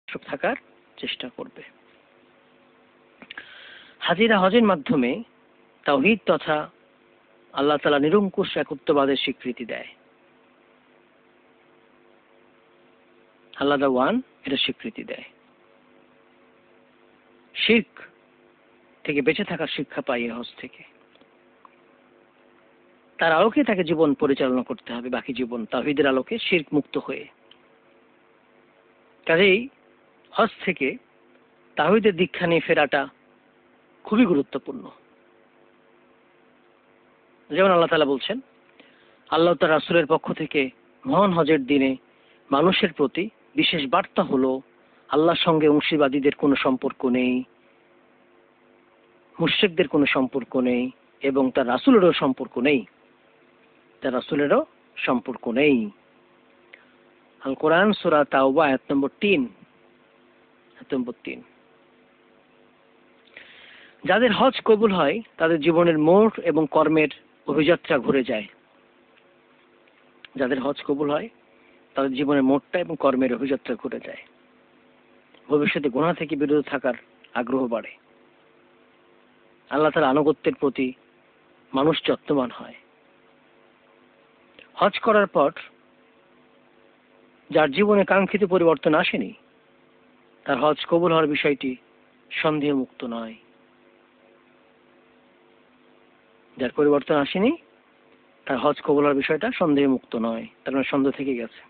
থাকার চেষ্টা করবে। হাজিরা হজের মাধ্যমে তাওহীদ তথা আল্লাহ তাআলা নিরঙ্কুশ একত্ববাদের স্বীকৃতি দেয়। আল্লাহ দা ওয়ান, এটা স্বীকৃতি দেয়। শিরক থেকে বেঁচে থাকার শিক্ষা পাই এই হজ থেকে। তার আলোকে তাকে জীবন পরিচালনা করতে হবে, বাকি জীবন তাওহীদের আলোকে শিরক মুক্ত হয়ে। কাজেই হজ থেকে তাওহীদের দীক্ষা নিয়ে ফেরাটা খুবই গুরুত্বপূর্ণ। যেমন আল্লাহ তাআলা বলছেন, আল্লাহ তার রাসূলের পক্ষ থেকে মহান হজের দিনে মানুষের প্রতি বিশেষ বার্তা হলো আল্লাহর সঙ্গে অংশীবাদীদের কোনো সম্পর্ক নেই, মুশরিকদের কোনো সম্পর্ক নেই, এবং তার রাসূলেরও সম্পর্ক নেই। তার রাসূলেরও সম্পর্ক নেই। আল কোরআন সূরা তাওবা আয়াত নম্বর 3। যাদের হজ কবুল হয় তাদের জীবনের মোড় এবং কর্মের অভিযাত্রা ঘুরে যায়। যাদের হজ কবুল হয় তাদের জীবনের মোড়টা এবং কর্মের অভিযাত্রা ঘুরে যায়। ভবিষ্যতে গুনাহ থেকে বিরত থাকার আগ্রহ বাড়ে। আল্লাহ তাআলার আনুগত্যের প্রতি মানুষ যত্নবান হয়। হজ করার পর যার জীবনে কাঙ্ক্ষিত পরিবর্তন আসেনি, তার হজ কবুল হওয়ার বিষয়টি সন্দেহমুক্ত নয়। যার পরিবর্তন আসেনি, তার হজ কবুল হওয়ার বিষয়টা সন্দেহমুক্ত নয়, তার মানে সন্দেহ থেকে গেছে।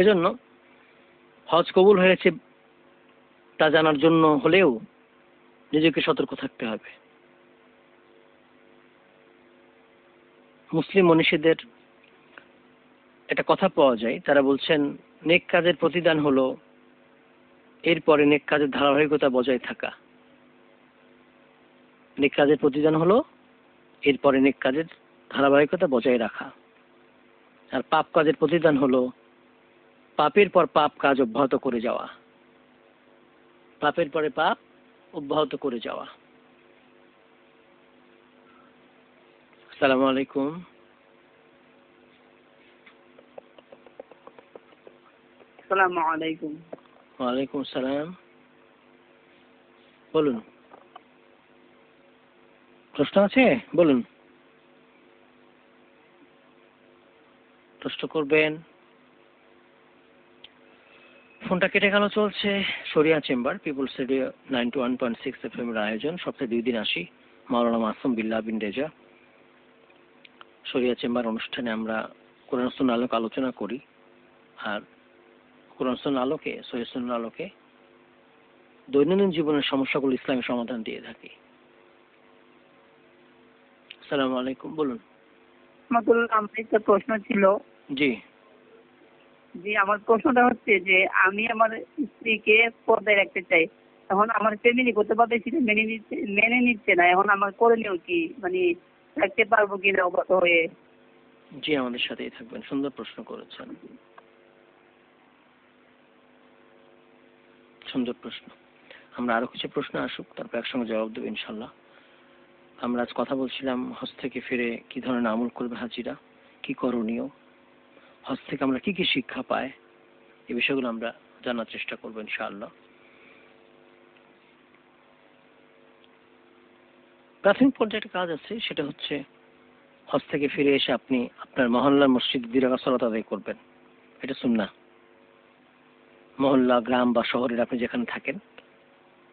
এজন্য হজ কবুল হয়েছে তা জানার জন্য হলেও নিজেকে সতর্ক থাকতে হবে। মুসলিম মনীষীদের একটা কথা পাওয়া যায়, তারা বলছেন নেক কাজের প্রতিদান হলো এরপরে নেক কাজের ধারাবাহিকতা বজায় থাকা। নেক কাজের প্রতিদান হলো এরপরে নেক কাজের ধারাবাহিকতা বজায় রাখা। আর পাপ কাজের প্রতিদান হলো পাপের পর পাপ কাজ অব্যাহত করে যাওয়া। পাপের পরে পাপ অব্যাহত করে যাওয়া। আসসালামু আলাইকুম। আসসালামু আলাইকুম। ওয়ালাইকুম আসসালাম। বলুন, প্রশ্ন আছে? বলুন, প্রশ্ন করবেন। ফোনটা কেটে গেল। চলছে শরিয়া চেম্বার, পিপলস রেডিও 91.6 FM এর আয়োজন। সপ্তাহে 2 দিন আসি, মাওলানা মাসুম বিল্লাহ বিন রেজা। শরিয়া চেম্বার অনুষ্ঠানে আমরা কোরআন সুন্নাহর আলোকে আলোচনা করি, আর কোরআন সুন্নাহর আলোকে, সহিহ সুন্নাহর আলোকে দৈনন্দিন জীবনের সমস্যাগুলো ইসলামী সমাধান দিয়ে থাকি। আসসালামু আলাইকুম। বলুন। আমার একটা প্রশ্ন ছিল। জি জি, আমার প্রশ্নটা হচ্ছে যে আমি আমার স্ত্রীকে পর্দায় রাখতে চাই, এখন আমার ফ্যামিলি করতে পারবে সেটা মেনে নিচ্ছে না। এখন আমার করণীয় কি, মানে রাখতে পারবো কিনা অবগত হয়ে? জি, আমাদের সাথেই থাকবেন। সুন্দর প্রশ্ন করেছেন, সুন্দর প্রশ্ন। আমরা আরো কিছু প্রশ্ন আসুক, তারপর একসঙ্গে জবাব দেবো ইনশাল্লাহ। আমরা আজ কথা বলছিলাম হজ থেকে ফিরে কি ধরনের আমল করবে হাজিরা, কি করণীয়, হজ থেকে আমরা কি কি শিক্ষা পাই, এই বিষয়গুলো আমরা জানার চেষ্টা করবো ইনশাআল্লাহ। প্রাথমিক পর্যায়ে একটা কাজ আছে, সেটা হচ্ছে হজ থেকে ফিরে এসে আপনি আপনার মহল্লার মসজিদে 2 রাকাত সালাত আদায় করবেন। এটা সুন্নাহ। মহল্লা, গ্রাম বা শহরের আপনি যেখানে থাকেন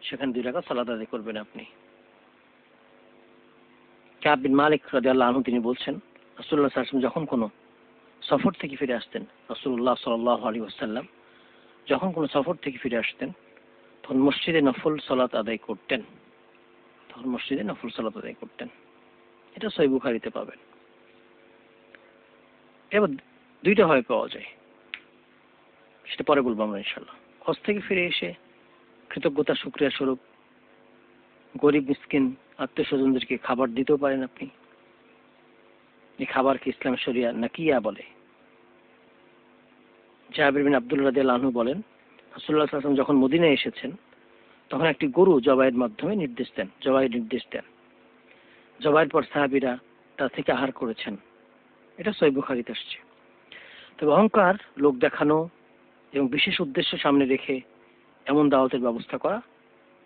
সেখানে 2 রাকাত সালাত আদায় করবেন আপনি। কাব বিন মালিক রাদিয়াল্লাহু আনহু তিনি বলছেন, রাসূলুল্লাহ সাল্লাল্লাহু আলাইহি ওয়াসাল্লাম যখন কোনো সফর থেকে ফিরে আসতেন, রাসূলুল্লাহ সাল্লাল্লাহু আলাইহি ওয়াসাল্লাম যখন কোনো সফর থেকে ফিরে আসতেন তখন মসজিদে নফল সালাত আদায় করতেন। এটা সহিহ বুখারীতে পাবেন। এবার 2টা হয় পাওয়া যায়, সেটা পরে বলবো আমরা ইনশাআল্লাহ। হজ থেকে ফিরে এসে কৃতজ্ঞতা শুকরিয়া স্বরূপ গরিব মিসকিন আত্মীয় স্বজনদেরকে খাবার দিতেও পারেন আপনি। এই খাবারকে ইসলাম শরিয়া নাকিয়া বলে। জাবির বিন আব্দুল্লাহ রাদিয়াল্লাহু আনহু বলেন, রাসূলুল্লাহ সাল্লাল্লাহু আলাইহি ওয়াসাল্লাম যখন মদিনায় এসেছেন তখন একটি গরু জবাইয়ের মাধ্যমে নির্দেশ দেন। জবাইয়ের পর সাহাবীরা তা থেকে আহার করেছেন। এটা সহিহ বুখারীতে আসছে। তবে অহংকার, লোক দেখানো এবং বিশেষ উদ্দেশ্য সামনে রেখে এমন দাওয়াতের ব্যবস্থা করা,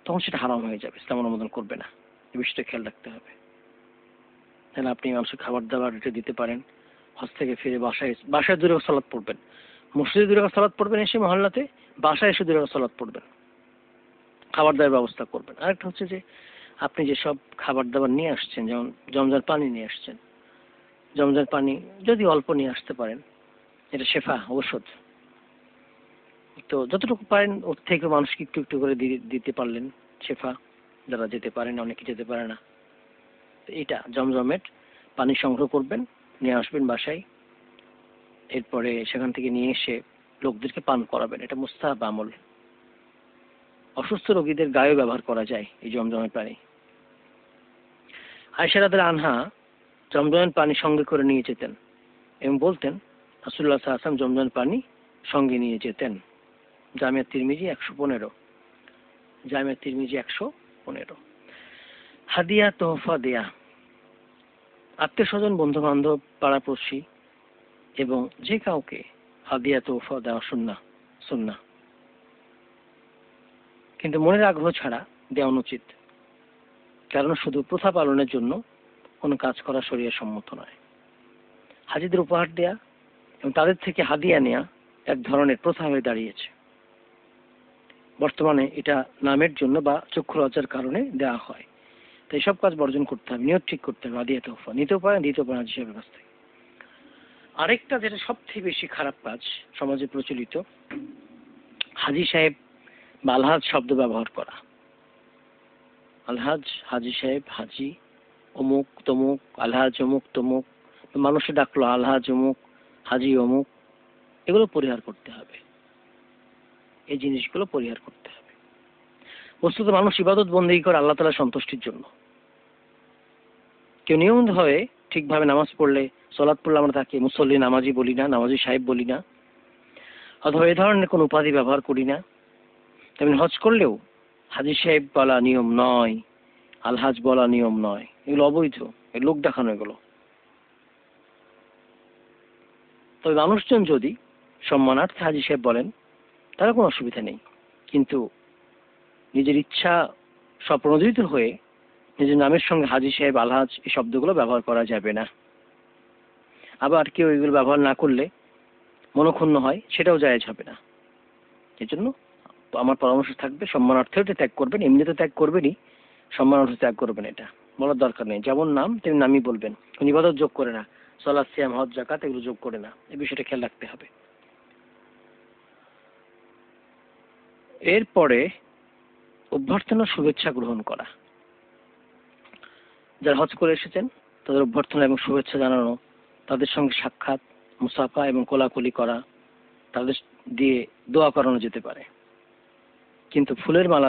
তখন সেটা হারাম হয়ে যাবে, ইসলাম অনুমোদন করবে না। এই বিষয়টা খেয়াল রাখতে হবে। তাহলে আপনি মানুষের খাবার দাবার রেটে দিতে পারেন, হজ থেকে ফিরে বাসায় 2 রাকাত সালাত পড়বেন, মসজিদে 2 রাকাত সালাত পড়বেন, এসে মহল্লাতে বাসায় এসে 2 রাকাত সালাত পড়বেন, খাবার দাবার ব্যবস্থা করবেন। আরেকটা হচ্ছে যে আপনি যেসব খাবার দাবার নিয়ে আসছেন, যেমন জমজম পানি নিয়ে আসছেন, জমজম পানি যদি অল্প নিয়ে আসতে পারেন, এটা শেফা, ঔষধ, তো যতটুকু পারেন ওর থেকে মানুষকে একটু একটু করে দিতে পারলেন, শেফা। যারা যেতে পারে না, অনেকে যেতে পারে না, তো এটা জমজমের পানি সংগ্রহ করবেন, নিয়ে আসবেন বাসায়, এরপরে সেখান থেকে নিয়ে এসে লোকদেরকে পান করাবেন। এটা মুস্তাহাব আমল। অসুস্থ রোগীদের গায়েও ব্যবহার করা যায় এই জমজমের পানি। আয়েশা রাদিয়াল্লাহু আনহা জমজমের পানি সঙ্গে করে নিয়ে যেতেন এবং বলতেন রাসূলুল্লাহ সাল্লাল্লাহু আলাইহি ওয়াসাল্লাম জমজমের পানি সঙ্গে নিয়ে যেতেন। জামিয়া তিরমিজি 115। জামিয়া তিরমিজি 115। হাদিয়া তোহফা দেয়া, আত্মীয় স্বজন, বন্ধু বান্ধব, পাড়াপড়শি এবং যে কাউকে হাদিয়া তোহফা দেওয়া সুন্নাহ, কিন্তু মনের আগ্রহ ছাড়া দেওয়া অনুচিত। কারণ শুধু প্রথা পালনের জন্য কোনো কাজ করা শরীয়ত সম্মত নয়। হাজিদের উপহার দেয়া এবং তাদের থেকে হাদিয়া নেয়া এক ধরনের প্রথা হয়ে দাঁড়িয়েছে। বর্তমানে এটা নামের জন্য বা চক্ষু লজ্জার কারণে দেওয়া হয়। তো এইসব কাজ বর্জন করতে হবে, নিয়ত ঠিক করতে হবে। হাদিয়া তোহফা নিতেও পারেন, দিতেও পারেন হাজি সাহেবের কাছ থেকে। আরেকটা যেটা সবথেকে বেশি খারাপ কাজ সমাজে প্রচলিত, হাজি সাহেব বা আলহাজ শব্দ ব্যবহার করা। আলহাজ, হাজি সাহেব, হাজি অমুক তমুক, আলহাজ অমুক তমুক, মানুষে ডাকলো আলহাজ অমুক, হাজি অমুক, এগুলো পরিহার করতে হবে। এই জিনিসগুলো পরিহার করতে হবে। বস্তুত মানুষ ইবাদত বন্দেগী করে আল্লাহ তাআলার সন্তুষ্টির জন্য। কেউ নিয়মিতভাবে ঠিকভাবে নামাজ পড়লে, সালাত পড়লে আমরা তাকে মুসল্লি, নামাজি বলি না, নামাজি সাহেব বলি না, অথবা এই ধরনের কোনো উপাধি ব্যবহার করি না। তেমনি হজ করলেও হাজি সাহেব বলা নিয়ম নয়, আলহাজ বলা নিয়ম নয়, এগুলো অবৈধ, লোক দেখানো এগুলো। তবে মানুষজন যদি সম্মানার্থে হাজি সাহেব বলেন তার কোনো অসুবিধা নেই, কিন্তু নিজের ইচ্ছা স্বপ্রণোদিত হয়ে নিজের নামের সঙ্গে হাজি সাহেব, আলহাজ এই শব্দগুলো ব্যবহার করা যাবে না। আবার কেউ এগুলো ব্যবহার না করলে মনক্ষুণ্ণ হয়, সেটাও জায়েজ হবে না। এজন্য আমার পরামর্শ থাকবে সম্মানার্থে এটা ত্যাগ করবেন, এমনিতে ত্যাগ করবেনই, সম্মানার্থে ত্যাগ করবেন, এটা বলার দরকার নেই। যেমন নাম তেমনি নামই বলবেন, কোন ইবাদত যোগ করে না, সালাত, সিয়াম, হজ, যাকাত এগুলো যোগ করে না। এই বিষয়টা খেয়াল রাখতে হবে। এরপরে অভ্যর্থনা শুভেচ্ছা গ্রহণ করা। যারা হজ করে এসেছেন তাদের অভ্যর্থনা এবং শুভেচ্ছা জানানো, তাদের সঙ্গে সাক্ষাৎ, মুসাফা এবং কোলাকুলি করা, তাদের দিয়ে দোয়া করানো যেতে পারে। কিন্তু ফুলের মালা,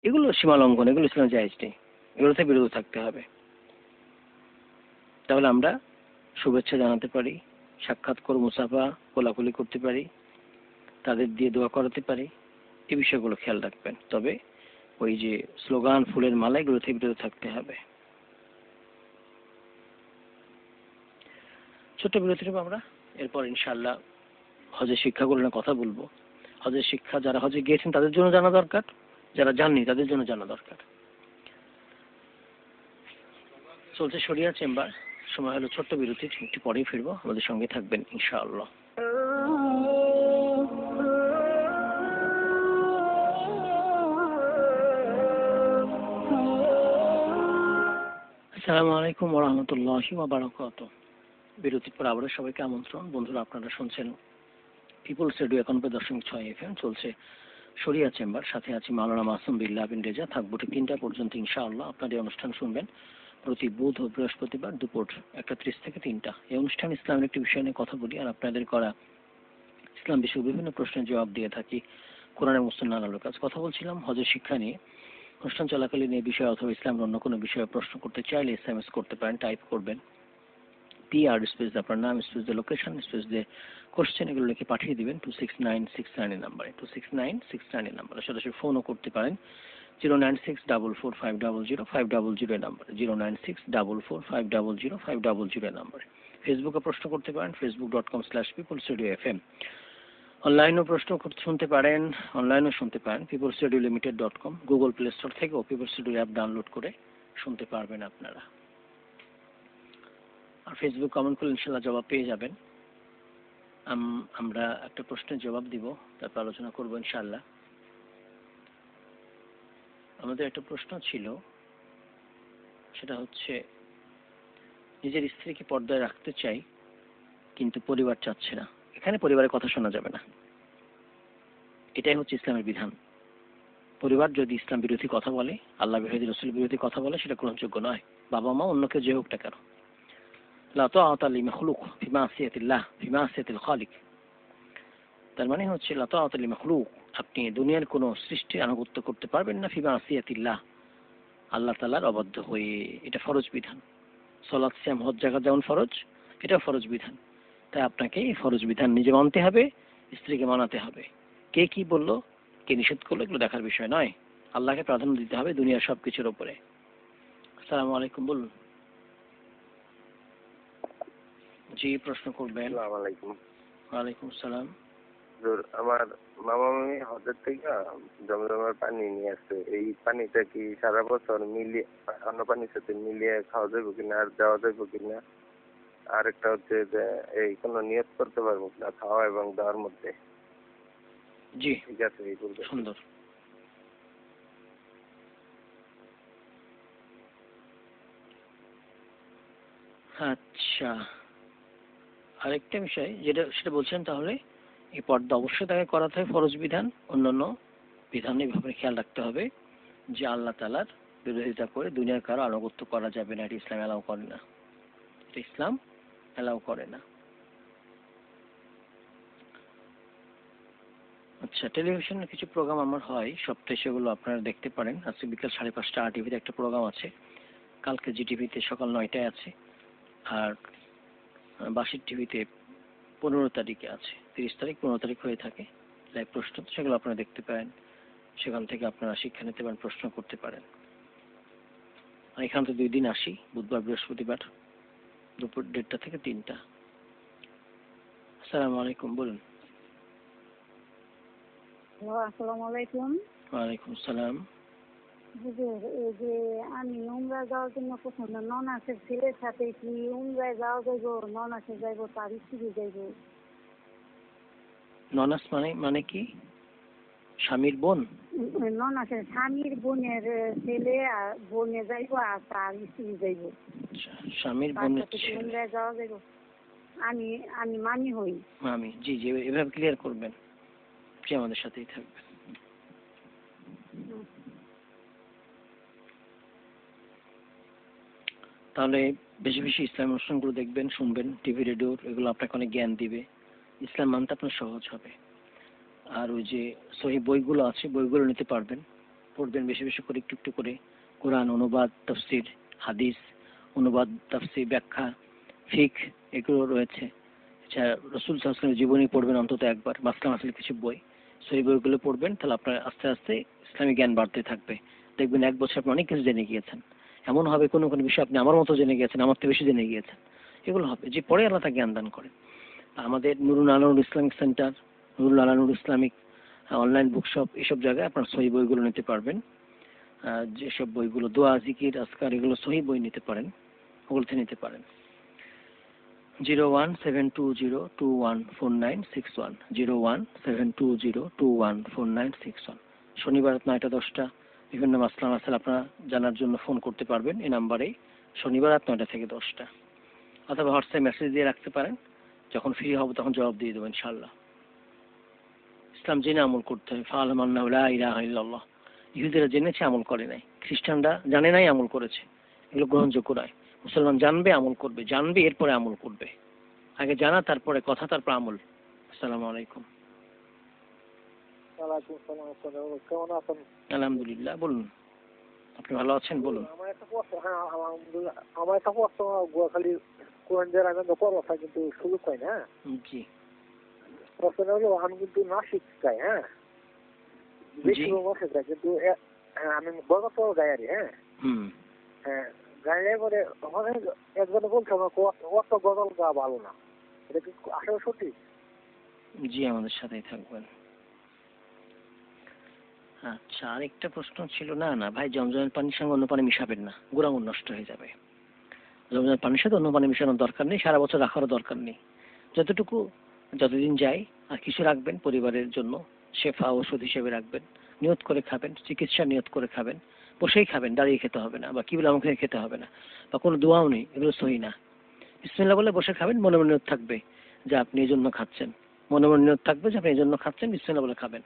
এগুলো সীমা লঙ্ঘন, এগুলো ইসলামে জায়েজ নেই, এগুলোতে বিরত থাকতে হবে। তাহলে আমরা শুভেচ্ছা জানাতে পারি, সাক্ষাৎ করে মুসাফা, কোলাকুলি করতে পারি, তাদের দিয়ে দোয়া করাতে পারি, এই বিষয়গুলো খেয়াল রাখবেন। তবে ওই যে স্লোগান, ফুলের মালা, এগুলো থেকে বিরত থাকতে হবে। ছোট্ট বিরতি নেব আমরা, এরপর ইনশাআল্লাহ হজের শিক্ষাগুলো নিয়ে কথা বলবো। হজের শিক্ষা যারা হজে গিয়েছেন তাদের জন্য জানা দরকার, যারা যাননি তাদের জন্য জানা দরকার। চলছে শরিয়া চেম্বার, সময় হলো ছোট্ট বিরতির, একটু পরেই ফিরবো, আমাদের সঙ্গে থাকবেন ইনশাআল্লাহ। আসসালামু আলাইকুম ওয়া রাহমাতুল্লাহি ওয়া বারাকাতুহু। বিরতির পর আবারও সবাইকে আমন্ত্রণ। বন্ধুরা, আপনারা শুনছেন পিপলস রেডিও 91.6 FM, চলছে শরিয়া চেম্বার, সাথে আছি মাওলানা মাসুম বিল্লাহ বিন রেজা। থাকবো ঠিক 3টা পর্যন্ত ইনশাআল্লাহ। আপনাদের অনুষ্ঠান শুনবেন প্রতি বুধ ও বৃহস্পতিবার দুপুর 1:30 থেকে 3টা। এই অনুষ্ঠান ইসলামের একটি বিষয় নিয়ে কথা বলি আর আপনাদের করা ইসলাম বিষয়ক বিভিন্ন প্রশ্নের জবাব দিয়ে থাকি কোরআন এবং সুন্নাহর আলোকে। আজ কথা বলছিলাম হজের শিক্ষা নিয়ে। অনুষ্ঠান চলাকালীন এই বিষয়ে অথবা ইসলামের অন্য কোনো বিষয়ে প্রশ্ন করতে চাইলে SMS করতে পারেন, টাইপ করবেন PR স্পেস আপনার নাম স্পেস দিয়ে লোকেশন স্পেস দিয়ে কোশ্চেন, এগুলো লিখে পাঠিয়ে দিবেন 26969 নাম্বারে, 26969 নাম্বারে। সরাসরি ফোনও করতে পারেন 09644500500 নাম্বারে, 09644500500 নাম্বারে। ফেসবুকে প্রশ্ন করতে পারেন facebook.com/peoplesradiofm। অনলাইনেও প্রশ্ন শুনতে পারেন, অনলাইনেও শুনতে পারেন peoplesradiolimited.com, গুগল প্লে স্টোর থেকে পিপলস রেডিও অ্যাপ ডাউনলোড করে শুনতে পারবেন আপনারা। আর ফেসবুক কমেন্ট করলে ইনশাল্লাহ জবাব পেয়ে যাবেন। আমরা একটা প্রশ্নের জবাব দিব, তারপর আলোচনা করবো ইনশাল্লাহ। আমাদের একটা প্রশ্ন ছিল, সেটা হচ্ছে নিজের স্ত্রীকে পর্দায় রাখতে চাই কিন্তু পরিবার চাচ্ছে না। এখানে পরিবারের কথা শোনা যাবে না, এটাই হচ্ছে ইসলামের বিধান। পরিবার যদি ইসলাম বিরোধী কথা বলে, আল্লাহ বিরোধী, রসুল বিরোধী কথা বলে, সেটা গ্রহণযোগ্য নয়। বাবা মা অন্য কেউ যে হোক না কেন। লা তাআতা লিমাখলুক ফি মাসিয়াতিল্লাহ ফি মাসিয়াতিল খালিক। তার মানে হচ্ছে লা তাআতা লিমাখলুক, আপনি দুনিয়ার কোনো সৃষ্টির আনুগত্য করতে পারবেন না ফি মাসিয়াতিল্লাহ, আল্লাহ তাআলার অবাধ্য হয়ে। এটা ফরজ বিধান। সালাত, সিয়াম, হজ, যাকাত যেমন ফরজ, এটাও ফরজ বিধান। তাই আপনাকে এই ফরজ বিধান নিজে মানতে হবে, স্ত্রীকে মানাতে হবে। কে কি বললো, কে নিষেধ করলো, এগুলো দেখার বিষয় নয়। আল্লাহকে প্রাধান্য দিতে হবে দুনিয়ার সবকিছুর উপরে। আসসালামু আলাইকুম, বলুন। জি, প্রশ্ন করবেন। আসসালামু আলাইকুম। ওয়ালাইকুম সালাম। আমার মামা মামি হজের থেকে জমজমের পানি নিয়ে আসছে। এই পানিটা কি সারা বছর মিলিয়ে অন্য পানির সাথে মিলিয়ে খাওয়া যাবে কিনা, আর দেওয়া যাবে কিনা? আরেকটা হচ্ছে যে এই কোনো নিয়ত করতে পারবো কিনা খাওয়া এবং দেওয়ার মধ্যে? জি, ঠিক আছে, এই বলতে সুন্দর। আচ্ছা, আরেকটা বিষয় সেটা বলছেন, তাহলে এই পর্দা অবশ্যই তাকে করাতে হয়, ফরজ বিধান। অন্যান্য বিধান এইভাবে খেয়াল রাখতে হবে যে আল্লাহ তাআলার বিরোধিতা করে দুনিয়ার কারো আনুগত্য করা যাবে না। এটা ইসলাম অ্যালাউ করে না, এটা ইসলাম অ্যালাউ করে না। আচ্ছা, টেলিভিশনের কিছু প্রোগ্রাম আমার হয় সপ্তাহে, সেগুলো আপনারা দেখতে পারেন। আজকে বিকাল 5:30 আর টিভিতে একটা প্রোগ্রাম আছে, কালকে জি টিভিতে সকাল 9টায় আছে, আর বাসির টিভিতে 15 তারিখে আছে। 30 তারিখ 15 তারিখ হয়ে থাকে লাইভ প্রশ্ন, সেগুলো আপনারা দেখতে পারেন। সেখান থেকে আপনারা শিক্ষা নিতে পারেন, প্রশ্ন করতে পারেন। এখান থেকে 2 দিন আসি, বুধবার বৃহস্পতিবার, দুপুর 1:30 থেকে 3টা। আসসালামু আলাইকুম, বলুন। আসসালামু আলাইকুম। ওয়ালাইকুম সালাম। হুজুর, এই যে আমি উমরা যাওয়ার জন্য পছন্দ, ননাসের ছেলের সাথে কি উমরায় যাওয়া যাইব? ননাসে যাইব, তার স্ত্রী যাইব। ননাস মানে কি? স্বামীর বোন? ননাসের স্বামীর বোনের ছেলে আর বোনে যাইব, আর তার স্ত্রী যাইব। আচ্ছা, স্বামীর তার বোনের সাথে কি ছেলে। উমরায় যাওয়া যাইব? আমি আমি মামি হই। মামি, জি জি, এভাবে ক্লিয়ার করবেন, সে আমাদের সাথেই থাকবে। তাহলে বেশি বেশি ইসলাম অনুষ্ঠানগুলো দেখবেন, শুনবেন, টিভি রেডিওর, এগুলো আপনাকে অনেক জ্ঞান দিবে। ইসলাম মানতে আপনার সহজ হবে। আর ওই যে সহি বইগুলো আছে, বইগুলো নিতে পারবেন, পড়বেন বেশি বেশি করে, একটু একটু করে। কোরআন অনুবাদ, তাফসির, হাদিস অনুবাদ, তাফসির, ব্যাখ্যা, ফিক, এগুলো রয়েছে। আচ্ছা, রসুল সাল্লাল্লাহু আলাইহি ওয়াসাল্লামের জীবনী পড়বেন অন্তত একবার, মাসলাম আসলে কিছু বই, সহি বইগুলো পড়বেন। তাহলে আপনার আস্তে আস্তে ইসলামী জ্ঞান বাড়তে থাকবে। দেখবেন 1 বছর আপনি অনেক কিছু জেনে গিয়েছেন। এমন হবে কোনো কোনো বিষয় আপনি আমার মতো জেনে গিয়েছেন, আমার থেকে বেশি জেনে গিয়েছেন। এগুলো হবে যে পরে আল্লাহ তাকে জ্ঞান দান করে। আমাদের Nurul Alanur Islamic centre, Nurul Alanur Islamic online bookshop, এসব জায়গায় আপনার সহি বইগুলো নিতে পারবেন। যেসব বইগুলো দোয়া, জিকির, আজকার, এগুলো সহি বই নিতে পারেন, ওগুলোতে নিতে পারেন। 01720214961, 01720214961। শনিবার 9টা 10টা বিভিন্ন মাসলা মাসাইল আপনারা জানার জন্য ফোন করতে পারবেন এই নাম্বারে, শনিবার 9টা থেকে 10টা। অথবা হোয়াটসঅ্যাপ মেসেজ দিয়ে রাখতে পারেন, যখন ফ্রি হব তখন জবাব দিয়ে দেবো ইনশাআল্লাহ। ইসলাম জেনে আমল করতে হবে। ফাআলাম আন্নাহু লা ইলাহা ইল্লাল্লাহ। ইহুদিরা জেনেছে, আমল করে নাই। খ্রিস্টানরা জানে নাই, আমল করেছে। এগুলো গ্রহণযোগ্য নয়। মুসলমান জানবে, আমল করবে, জানবে, এরপরে আমল করবে। আগে জানা, তারপরে কথা, তারপর আমল। আসসালামু আলাইকুম। ওয়ালাইকুম আসসালাম। কেমন আছেন? আলহামদুলিল্লাহ, বলুন। আপনি ভালো আছেন? বলুন। আমার একটা প্রশ্ন, হ্যাঁ আলহামদুলিল্লাহ, আমার একটা প্রশ্ন, গোয়াখালী কোরআন যারা আমি কথা কিন্তু সুযোগ পাই না। জি প্রশ্ন হলো, আমি কিন্তু না শিখতে চাই, হ্যাঁ বেশি বসে চাই, কিন্তু আমি গত গাই আর হ্যাঁ গাইলে পরে একজনে বলছে আমার অত গজল গা ভালো না। এটা কি আসলে সঠিক? জি, আমাদের সাথেই থাকবেন। আচ্ছা, আরেকটা প্রশ্ন ছিল। না না ভাই, জমজমের পানির সঙ্গে অন্য পানি মিশাবেন না, গুণাগুণ নষ্ট হয়ে যাবে। জমজমের পানির সাথে অন্য পানি মিশানোর দরকার নেই, সারা বছর রাখারও দরকার নেই। যতটুকু, যতদিন যায় আর কিছু রাখবেন পরিবারের জন্য, শেফা ওষুধ হিসেবে রাখবেন, নিয়ত করে খাবেন, চিকিৎসা নিয়ত করে খাবেন, বসেই খাবেন, দাঁড়িয়ে খেতে হবে না, বা কিবলা মুখে খেতে হবে না, বা কোনো দোয়াও নেই, এগুলো সহি না। বিসমিল্লাহ বলে বসে খাবেন, মনে মনে নিয়ত থাকবে যে আপনি এই জন্য খাচ্ছেন, মনে মনে নিয়ত থাকবে যে আপনি এই জন্য খাচ্ছেন, বিসমিল্লাহ বলে খাবেন।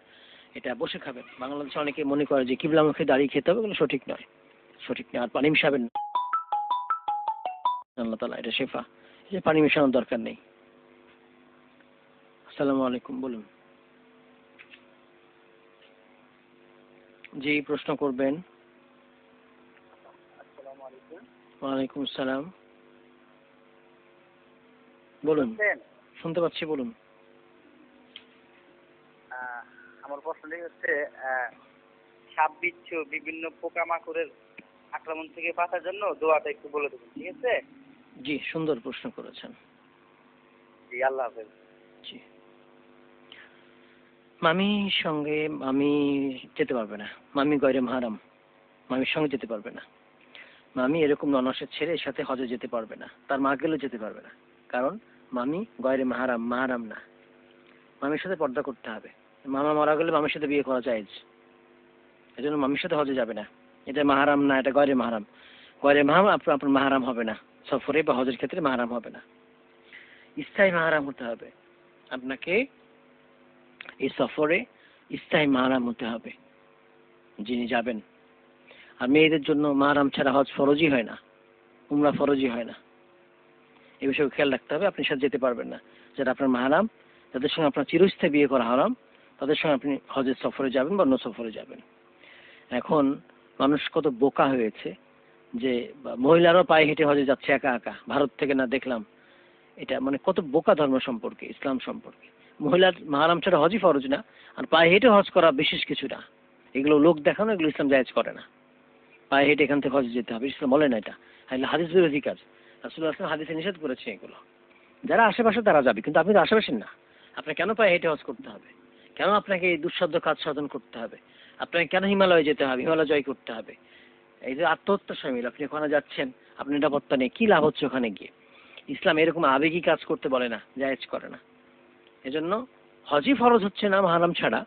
এটা বসে খাবেন। বাংলাদেশে অনেকে মনে করে যে কিবলা মুখে দাঁড়িয়ে খেতে হবে, এগুলো সঠিক নয়, সঠিক নয়। আর পানি মিশাবেন না, আল্লাহ তাআলা এটা শেফা, যে পানি মেশানোর দরকার নেই। আসসালামু আলাইকুম, বলুন। জি, প্রশ্ন করবেন। ওয়ালাইকুম আসসালাম, বলুন। শুনতে পাচ্ছি, বলুন। আমার প্রশ্নটি হচ্ছে সাপ বিচ্ছু বিভিন্ন পোকামাকড়ের আক্রমণ থেকে বাঁচার জন্য দোয়াটা একটু বলে দেবেন, ঠিক আছে? জি, সুন্দর প্রশ্ন করেছেন। জি, আল্লাহ হাফেজ। জি, মামির সঙ্গে মামি যেতে পারবে না, মামি গয়রে মাহারাম, মামির সঙ্গে যেতে পারবে না। মামি এরকম ননাসের ছেলের সাথে হজে যেতে পারবে না, তার মা গেলেও যেতে পারবে না, কারণ মামি গয়রে মাহারাম, মাহারাম না। মামির সাথে পর্দা করতে হবে। মামা মারা গেলে মামির সাথে বিয়ে করা জায়েজ, এজন্য মামির সাথে হজে যাবে না। এটা মাহারাম না, এটা গয়রে মাহারাম। গয়রে মাহারাম আপনার মাহারাম হবে না, সফরে বা হজের ক্ষেত্রে মাহারাম হবে না। স্থায়ী মাহারাম হতে হবে আপনাকে, এই সফরে স্থায়ী মাহারাম হতে হবে যিনি যাবেন। আর মেয়েদের জন্য মাহারাম ছাড়া হজ ফরজই হয় না, উমরা ফরজই হয় না। এই বিষয়ে খেয়াল রাখতে হবে। আপনি সাথে যেতে পারবেন না যারা আপনার মাহারাম, যাদের সঙ্গে আপনার চিরস্থায়ী বিয়ে করা হারাম, তাদের সঙ্গে আপনি হজের সফরে যাবেন বা অন্য সফরে যাবেন। এখন মানুষ কত বোকা হয়েছে যে মহিলারাও পায়ে হেঁটে হজে যাচ্ছে একা একা, ভারত থেকে না দেখলাম। এটা মানে কত বোকা ধর্ম সম্পর্কে, ইসলাম সম্পর্কে। মহিলার মাহারাম ছাড়া হজই ফরজ না, আর পায়ে হেঁটে হজ করা বিশেষ কিছু না। এগুলো লোক দেখানো, এগুলো ইসলাম জায়েজ করে না। পায়ে হেঁটে এখান থেকে হজে যেতে হবে, ইসলাম বলে না এটা, হাদিস বিরোধী কাজ। রাসূলুল্লাহ সাল্লাল্লাহু আলাইহি ওয়াসাল্লাম হাদিসে নিষেধ করেছে এগুলো। যারা আশেপাশে তারা যাবে, কিন্তু আপনি তো আশেপাশের না। আপনাকে কেন পায়ে হেঁটে হজ করতে হবে? কেন আপনাকে এই দুঃসাধ্য কাজ সাধন করতে হবে? আপনাকে কেন হিমালয়ে যেতে হবে, হিমালয় জয় করতে হবে? এই যে আত্মহত্যার শামিল, আপনি ওখানে যাচ্ছেন, আপনি নিরাপত্তা নেই, কি লাভ হচ্ছে ওখানে গিয়ে? ইসলাম এরকম আবেগী কাজ করতে বলে না, জায়েজ করে না। এজন্য হজই ফরজ হচ্ছে না মাহারাম ছাড়া।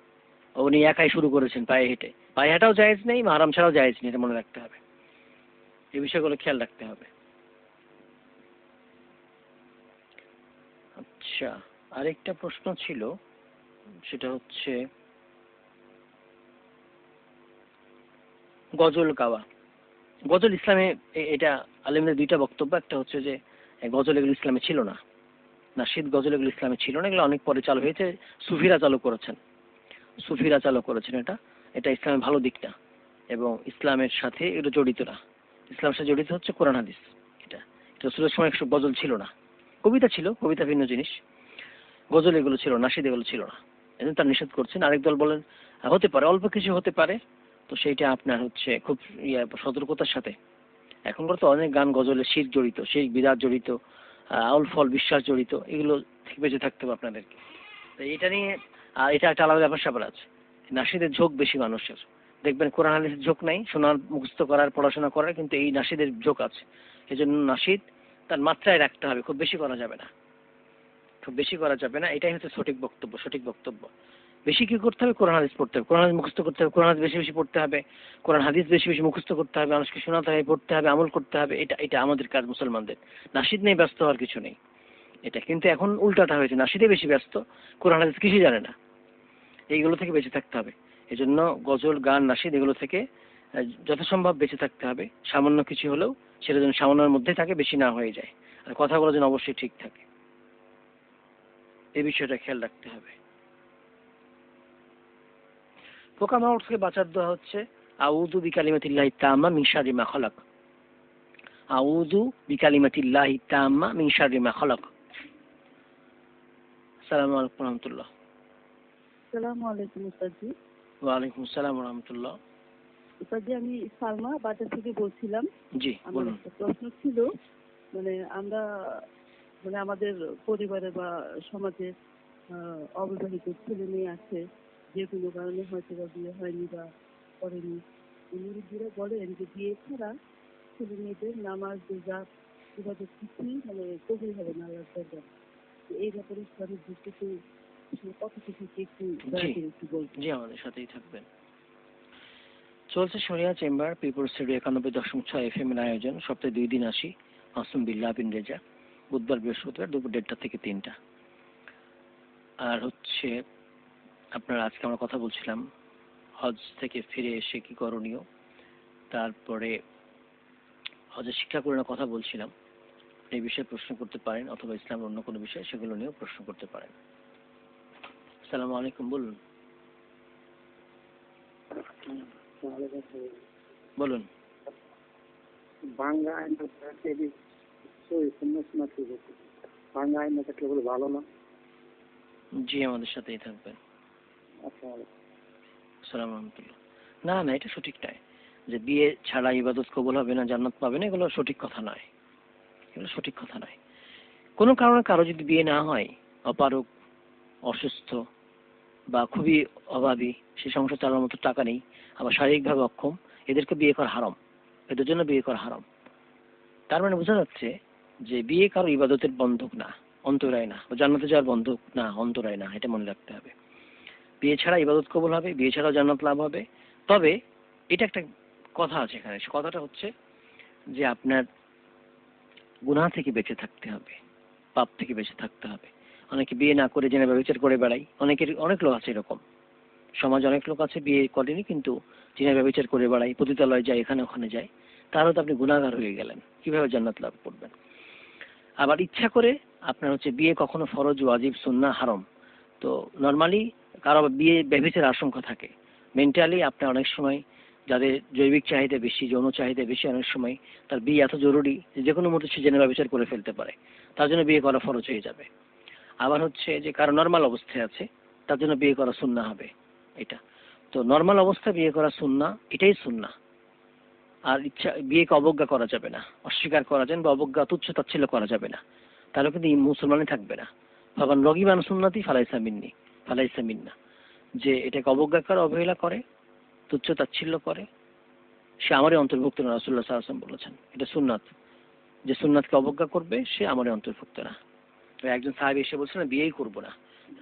উনি একাই শুরু করেছেন পায়ে হেঁটে, পায়ে হাঁটাও জায়েজ নেই, মাহারাম ছাড়াও জায়েজ নেই, এটা মনে রাখতে হবে। এই বিষয়গুলো খেয়াল রাখতে হবে। আচ্ছা, আরেকটা প্রশ্ন ছিল, সেটা হচ্ছে গজল গাওয়া। গজল ইসলামে এটা আলেমদের দুইটা বক্তব্য। একটা হচ্ছে যে গজল এগুলো ইসলামে ছিল না, নাশিদ গজল এগুলো ইসলামে ছিল না, এগুলো অনেক পরে চালু হয়েছে, সুফিরা চালু করেছেন, সুফিরা চালু করেছেন। এটা ইসলামের ভালো দিক না, এবং ইসলামের সাথে এটা জড়িত না। ইসলামের সাথে জড়িত হচ্ছে কোরআন হাদিস। এটা রাসূলের সময় গজল ছিল না, কবিতা ছিল, কবিতা ভিন্ন জিনিস। গজল এগুলো ছিল, নাশিদ এগুলো ছিল না, এজন্য তার নিষেধ করছেন। আরেক দল বলেন হতে পারে, অল্প কিছু হতে পারে, তো সেইটা আপনার হচ্ছে খুব সতর্কতার সাথে। এখনকার তো অনেক গান গজলে শিরক জড়িত, সেই বিদাত জড়িত, আউল ফল বিশ্বাস জড়িত, এগুলো থেকে বেঁচে থাকতে হবে আপনাদেরকে। তো এটা নিয়ে এটা একটা আলাদা ব্যাপার স্যাপার আছে। নাশিদের ঝোঁক বেশি মানুষের, দেখবেন কোরআন হাদিসের ঝোঁক নাই, শোনার মুখস্থ করার পড়াশোনা করার, কিন্তু এই নাশিদের ঝোঁক আছে। এজন্য নাশিদ তার মাত্রায় রাখতে হবে, খুব বেশি করা যাবে না, খুব বেশি করা যাবে না। এটাই হচ্ছে সঠিক বক্তব্য, সঠিক বক্তব্য। বেশি কি করতে হবে? কোরআন হাদিস পড়তে হবে, কোরআন হাদিস মুখস্থ করতে হবে, কোরআন হাদিস বেশি বেশি পড়তে হবে, কোরআন হাদিস বেশি বেশি মুখস্থ করতে হবে, মানুষকে শোনাতে হবে, পড়তে হবে, আমল করতে হবে। এটা আমাদের কাজ মুসলমানদের। নাশিদ নেই ব্যস্ত হওয়ার কিছু নেই এটা। কিন্তু এখন উল্টাটা হয়েছে, নাশিদে বেশি ব্যস্ত, কোরআন হাদিস কিছুই জানে না। এইগুলো থেকে বেঁচে থাকতে হবে। এজন্য গজল, গান, নাশিদ এগুলো থেকে যথাসম্ভব বেঁচে থাকতে হবে। সামান্য কিছু হলেও সেটা যেন সামান্যের মধ্যে থাকে, বেশি না হয়ে যায়। আর কথাগুলো যেন অবশ্যই ঠিক থাকে, এই বিষয়টা খেয়াল রাখতে হবে। পোকামাকড় থেকে বাঁচার দোয়া হচ্ছে আউযু বিকালিমাতিল্লাহি তাম্মা মিন শাররি মা খালাক। আউযু বিকালিমাতিল্লাহি তাম্মা মিন শাররি মা খালাক। আসসালামু আলাইকুম ওয়া রাহমাতুল্লাহ। আসসালামু আলাইকুম উস্তাদজি। ওয়া আলাইকুম আসসালাম ওয়া রাহমাতুল্লাহ। উস্তাদজি, আমি সালমা বাজার থেকে বলছিলাম। জি, আমার বলুন। একটা প্রশ্ন ছিল, আমরা আমাদের পরিবারে বা সমাজে অবিবাহিত ছেলে মেয়ে আছে, যে কোনো কারণে হয়তো বা বিয়ে হয়নি বা করেনি, মুরব্বীরা বলেন যে বিয়ে ছাড়া ছেলে মেয়েদের নামাজ রোজা ইবাদত কিছুই মানে কবুল হবে না আল্লাহর দরবারে। এই ব্যাপারে ইসলামের দৃষ্টিতে কত কিছু একটু দয়া করে একটু বলবেন। জি, আমাদের সাথেই থাকবেন। চলছে শরিয়া চেম্বার, পিপলস রেডিও 91.6 FM এর আয়োজন। সপ্তাহে 2 দিন আসি, মাসুম বিল্লাহ বিন রেজা, বুধবার বৃহস্পতিবার দুপুর 1:30 থেকে 3টা। আর হচ্ছে আপনার আজকে আমরা কথা বলছিলাম হজ থেকে ফিরে এসে কি করণীয়, তারপরে হজের শিক্ষা করে কথা বলছিলাম। এই বিষয়ে প্রশ্ন করতে পারেন, অথবা ইসলামের অন্য কোনো বিষয় সেগুলো নিয়েও প্রশ্ন করতে পারেন। আসসালামু আলাইকুম, বলুন। বলুন। ভাঙ্গা আইন ভাঙ্গা আইন থাকলে বলে ভালো না? জি, আমাদের সাথেই থাকবেন। আসসালামু আলাইকুম। না না, এটা সঠিক নয় যে বিয়ে ছাড়া ইবাদত কবুল হবে না, জান্নাত পাবে না, এগুলো সঠিক কথা নয়। এগুলো সঠিক কথা নয়। কোনো কারণে কারো যদি বিয়ে না হয়, অপারগ, অসুস্থ বা খুবই অভাবী, সে সংসার চালানোর মতো টাকা নেই, আবার শারীরিকভাবে অক্ষম, এদেরকে বিয়ে করা হারাম। এদের জন্য বিয়ে করা হারাম। তার মানে বোঝা যাচ্ছে যে বিয়ে কারো ইবাদতের বন্ধক না, অন্তরায় না, জান্নাতে যাওয়ার বন্ধক না, অন্তরায় না। এটা মনে রাখতে হবে। বিয়ে ছাড়া ইবাদত কবুল হবে, বিয়ে ছাড়াও জান্নাত লাভ হবে। তবে এটা একটা কথা আছে এখানে, সে কথাটা হচ্ছে যে আপনার গুনাহ থেকে বেঁচে থাকতে হবে, পাপ থেকে বেঁচে থাকতে হবে। অনেকে বিয়ে না করে জেনে ব্যভিচার করে বেড়ায়, অনেক লোক আছে এরকম। সমাজ অনেক লোক আছে বিয়ে করেনি কিন্তু জেনে ব্যভিচার করে বেড়ায়, পতিতালয় যায়, এখানে ওখানে যায়। তাহলে তো আপনি গুনাহগার হয়ে গেলেন, কিভাবে জান্নাত লাভ করবেন? আবার ইচ্ছা করে আপনার হচ্ছে বিয়ে কখনো ফরজ, ওয়াজিব, সুন্নাহ, হারাম। তো নর্মালি কারো বিয়ে ব্যভিচারের আশঙ্কা থাকে। মেন্টালি আপনার অনেক সময় যাদের জৈবিক চাহিদা বেশি, যৌন চাহিদা বেশি, অনেক সময় তার বিয়ে এত জরুরি যে কোনো মুহূর্তে সে জেনে ব্যভিচার করে ফেলতে পারে, তার জন্য বিয়ে করা ফরজ হয়ে যাবে। আবার হচ্ছে যে কারো নর্মাল অবস্থায় আছে, তার জন্য বিয়ে করা সুন্নাহ হবে। এটা তো নর্মাল অবস্থায় বিয়ে করা সুন্নাহ, এটাই সুন্নাহ। আর ইচ্ছা বিয়েকে অবজ্ঞা করা যাবে না, অস্বীকার করা যাবে বা অবজ্ঞা, তুচ্ছ তাচ্ছিল্য করা যাবে না, তাহলে কিন্তু মুসলমানই থাকবে না। ভগবান রগিবান সুন্নতি ফালাইসা মিন্নি, ফালাইসা মিন্না, যে এটাকে অবজ্ঞা করে, অবহেলা করে, তুচ্ছ তাচ্ছিল্য করে, সে আমারই অন্তর্ভুক্ত না। রাসূলুল্লাহ সাল্লাল্লাহু আলাইহি ওয়াসাল্লাম বলেছেন এটা সুন্নাত, যে সুন্নাতকে অবজ্ঞা করবে সে আমারই অন্তর্ভুক্ত না। তো একজন সাহাবী এসে বলছেন বিয়েই করবো না।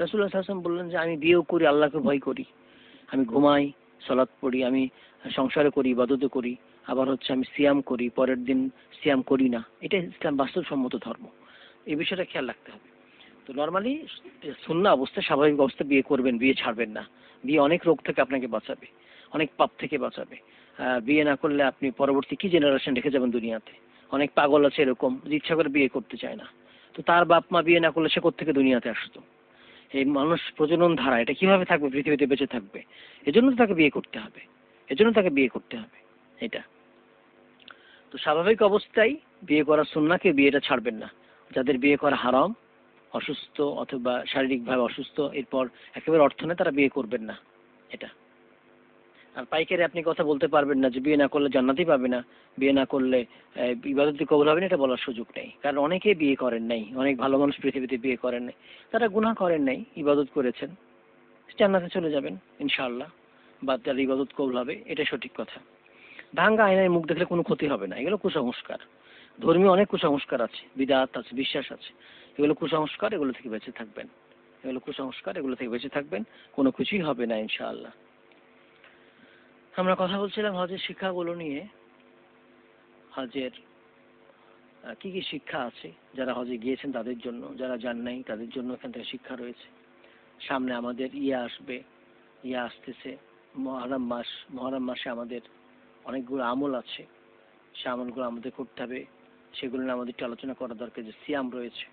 রাসূলুল্লাহ সাল্লাল্লাহু আলাইহি ওয়াসাল্লাম বললেন যে আমি বিয়েও করি, আল্লাহকে ভয় করি, আমি ঘুমাই, সালাত পড়ি, আমি সংসারে করি, ইবাদত করি, আবার হচ্ছে আমি সিয়াম করি, পরের দিন সিয়াম করি না। এটা ইসলাম বাস্তবসম্মত ধর্ম। এই বিষয়টা খেয়াল রাখতে হবে। তো নর্মালি সুন্নাহ অবস্থায়, স্বাভাবিক অবস্থায় বিয়ে করবেন, বিয়ে ছাড়বেন না। বিয়ে অনেক রোগ থেকে আপনাকে বাঁচাবে, অনেক পাপ থেকে বাঁচাবে। বিয়ে না করলে আপনি পরবর্তী কি জেনারেশন রেখে যাবেন দুনিয়াতে। অনেক পাগল আছে এরকম, যে ইচ্ছা করে বিয়ে করতে চায় না, তো তার বাপ মা বিয়ে না করলে সে কোত্থেকে দুনিয়াতে আসতো? এই মানুষ প্রজনন ধারা, এটা কিভাবে থাকবে, পৃথিবীতে বেঁচে থাকবে? এজন্য তো তাকে বিয়ে করতে হবে, এজন্য তাকে বিয়ে করতে হবে। এটা তো স্বাভাবিক অবস্থায় বিয়ে করা সুন্নাহকে বিয়েটা ছাড়বেন না। যাদের বিয়ে করা হারাম, অসুস্থ অথবা শারীরিকভাবে অসুস্থ, এরপর একেবারে অর্থ নেই, তারা বিয়ে করবেন না। এটা আর পাইকারি আপনি কথা বলতে পারবেন না যে বিয়ে না করলে জান্নাতই পাবে না, বিয়ে না করলে ইবাদতই কবুল হবে না, এটা বলার সুযোগ নেই। কারণ অনেকেই বিয়ে করেন নাই, অনেক ভালো মানুষ পৃথিবীতে বিয়ে করেন নাই, তারা গুনাহ করেন নাই, ইবাদত করেছেন, জান্নাতে চলে যাবেন ইনশাআল্লাহ, বা তার ইবাদত কবুল হবে, এটা সঠিক কথা। ভাঙ্গা আয়নায় মুখ দেখলে কোনো ক্ষতি হবে না, এগুলো কুসংস্কার। ধর্মীয় অনেক কুসংস্কার আছে, বিদআত আছে, বিশ্বাস আছে, এগুলো কুসংস্কার, এগুলো থেকে বেঁচে থাকবেন। এগুলো কুসংস্কার, এগুলো থেকে বেঁচে থাকবেন, কোনো কিছুই হবে না ইনশাআল্লাহ। আমরা কথা বলছিলাম হজের শিক্ষাগুলো নিয়ে। হজের কি কি শিক্ষা আছে, যারা হজে গিয়েছেন তাদের জন্য, যারা যান নাই তাদের জন্য এখান থেকে শিক্ষা রয়েছে। সামনে আমাদের আসতেছে মুহররম মাস। মুহররম মাসে আমাদের অনেকগুলো আমল আছে, সে আমলগুলো আমাদের করতে হবে। সেগুলো নিয়ে আমাদের একটু আলোচনা করা দরকার। যে সিয়াম রয়েছে,